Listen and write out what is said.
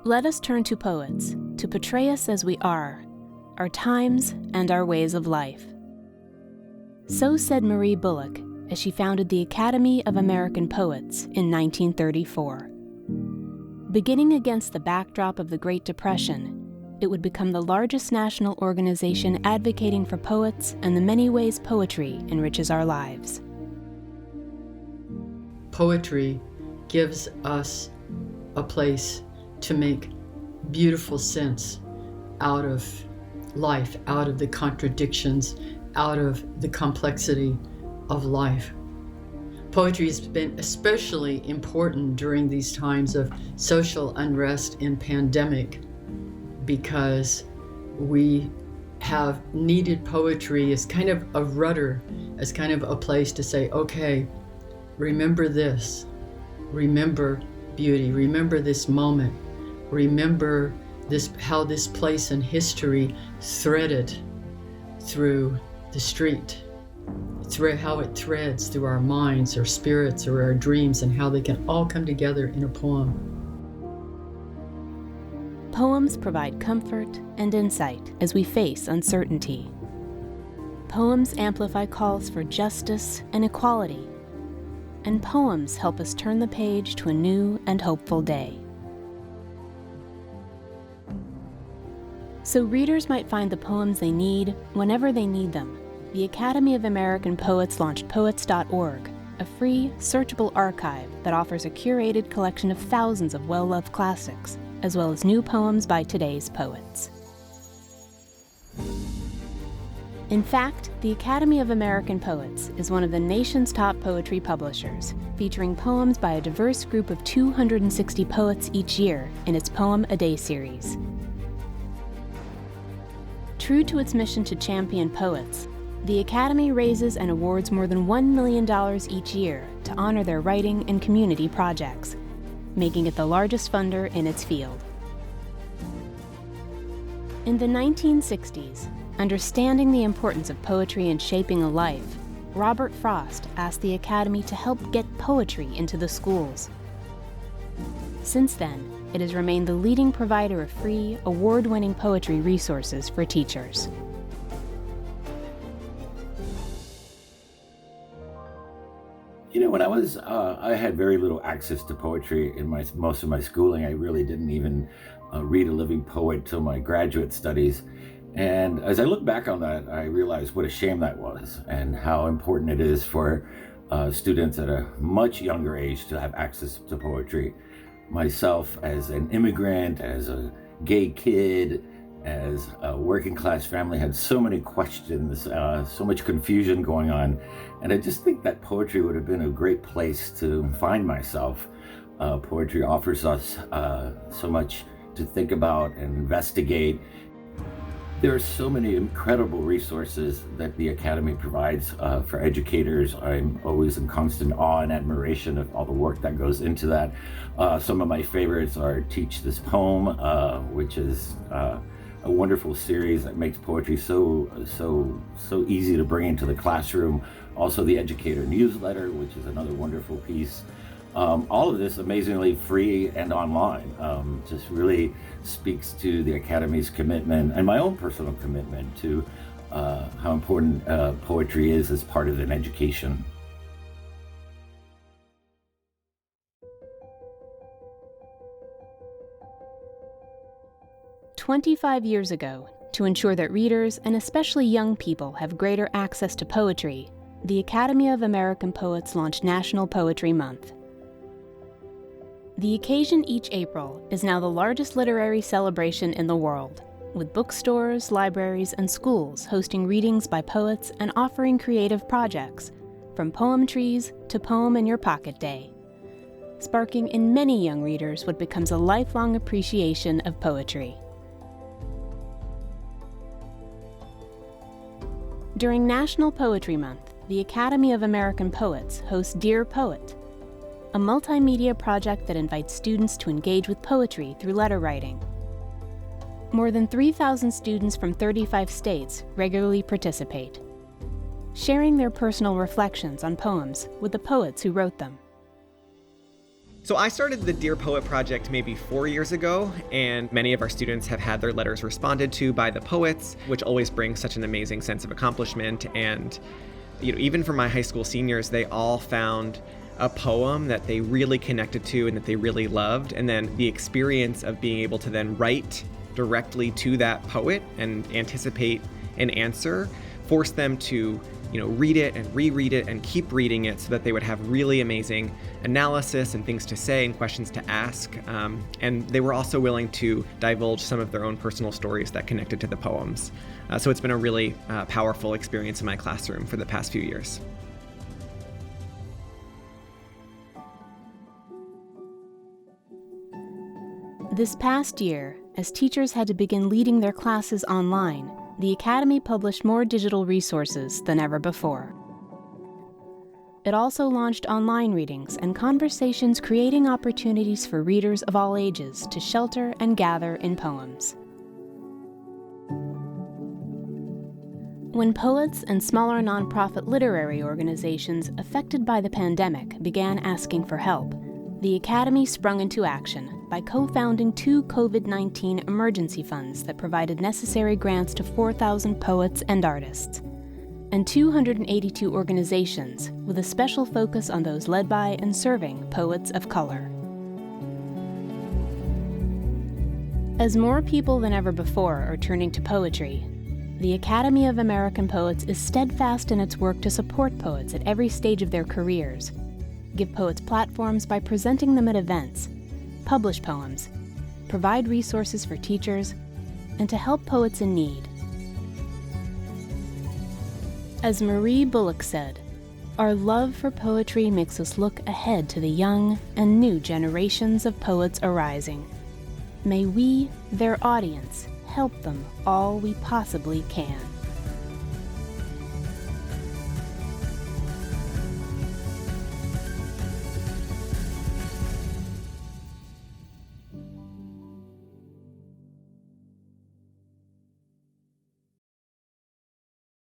Let us turn to poets to portray us as we are, our times and our ways of life. So said Marie Bullock as she founded the Academy of American Poets in 1934. Beginning against the backdrop of the Great Depression, it would become the largest national organization advocating for poets and the many ways poetry enriches our lives. Poetry gives us a place to make beautiful sense out of life, out of the contradictions, out of the complexity of life. Poetry has been especially important during these times of social unrest and pandemic because we have needed poetry as kind of a rudder, as kind of a place to say, okay, remember this, remember beauty, remember this moment, remember this, how this place in history threaded through the street, through how it threads through our minds, our spirits, or our dreams, and how they can all come together in a poem. Poems provide comfort and insight as we face uncertainty. Poems amplify calls for justice and equality. And poems help us turn the page to a new and hopeful day. So readers might find the poems they need whenever they need them. The Academy of American Poets launched Poets.org, a free, searchable archive that offers a curated collection of thousands of well-loved classics, as well as new poems by today's poets. In fact, the Academy of American Poets is one of the nation's top poetry publishers, featuring poems by a diverse group of 260 poets each year in its Poem a Day series. True to its mission to champion poets, the Academy raises and awards more than $1 million each year to honor their writing and community projects, making it the largest funder in its field. In the 1960s, understanding the importance of poetry in shaping a life, Robert Frost asked the Academy to help get poetry into the schools. Since then, it has remained the leading provider of free, award-winning poetry resources for teachers. You know, when I had very little access to poetry in most of my schooling. I really didn't even read a living poet till my graduate studies. And as I look back on that, I realized what a shame that was and how important it is for students at a much younger age to have access to poetry. Myself, as an immigrant, as a gay kid, as a working class family, had so many questions, so much confusion going on. And I just think that poetry would have been a great place to find myself. Poetry offers us so much to think about and investigate. There are so many incredible resources that the Academy provides for educators. I'm always in constant awe and admiration of all the work that goes into that. Some of my favorites are Teach This Poem, which is a wonderful series that makes poetry so easy to bring into the classroom. Also the Educator Newsletter, which is another wonderful piece. All of this amazingly free and online. Just really speaks to the Academy's commitment and my own personal commitment to how important poetry is as part of an education. "25 years ago, to ensure that readers, and especially young people, have greater access to poetry, the Academy of American Poets launched National Poetry Month. The occasion each April is now the largest literary celebration in the world, with bookstores, libraries, and schools hosting readings by poets and offering creative projects, from poem trees to Poem in Your Pocket Day, sparking in many young readers what becomes a lifelong appreciation of poetry. During National Poetry Month, the Academy of American Poets hosts Dear Poet, a multimedia project that invites students to engage with poetry through letter writing. More than 3,000 students from 35 states regularly participate. sharing their personal reflections on poems with the poets who wrote them. So I started the Dear Poet project maybe 4 years ago, and many of our students have had their letters responded to by the poets, which always brings such an amazing sense of accomplishment. And even for my high school seniors, they all found a poem that they really connected to and that they really loved. And then the experience of being able to then write directly to that poet and anticipate an answer forced them to read it and reread it and keep reading it so that they would have really amazing analysis and things to say and questions to ask. And they were also willing to divulge some of their own personal stories that connected to the poems. So it's been a really powerful experience in my classroom for the past few years. This past year, as teachers had to begin leading their classes online, the Academy published more digital resources than ever before. It also launched online readings and conversations, creating opportunities for readers of all ages to shelter and gather in poems. When poets and smaller nonprofit literary organizations affected by the pandemic began asking for help, the Academy sprung into action by co-founding 2 COVID-19 emergency funds that provided necessary grants to 4,000 poets and artists, and 282 organizations with a special focus on those led by and serving poets of color. As more people than ever before are turning to poetry, the Academy of American Poets is steadfast in its work to support poets at every stage of their careers, give poets platforms by presenting them at events, publish poems, provide resources for teachers, and to help poets in need. As Marie Bullock said, "Our love for poetry makes us look ahead to the young and new generations of poets arising. May we, their audience, help them all we possibly can."